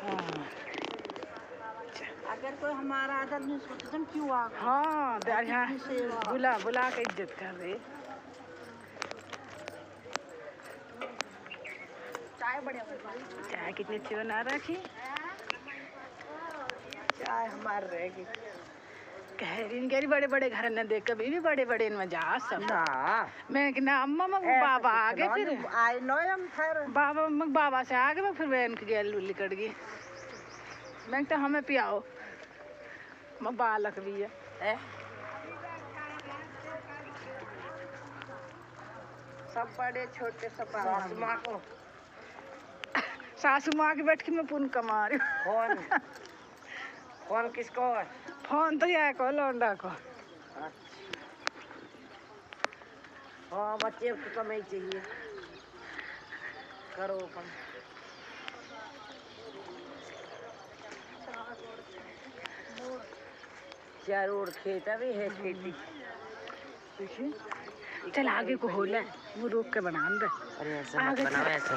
हाँ अगर कोई हमारा आदर नहीं सोचता तो हम क्यों आ गए? हाँ यार यहाँ बुला बुला के इज्जत कर रहे। चाय बढ़िया चाय कितनी अच्छी बना रखी। चाय हमारे रहेगी। कह रही बड़े बड़े घर न देख कभी भी बड़े बड़े इनमें जा सब ना मैं कि ना अम्मा मैं बाबा आ गए फिर आई नो हम फिर बाबा मैं बाबा से आ गए मैं फिर बहन की गैल लिकट गई मैं तो हमें पियाओ मैं बालक भी है सब बड़े छोटे सब सासू माँ की बैठ के मैं पुन कमा रही फोन फोन किसको है? फोन तो यह को लौंडा को। हाँ बच्चे को कमाई चाहिए करो अपन चारों ओर खेत भी है खेती। चल आगे को हो ले वो रोक के बना दे। अरे ऐसा मत बनाओ ऐसा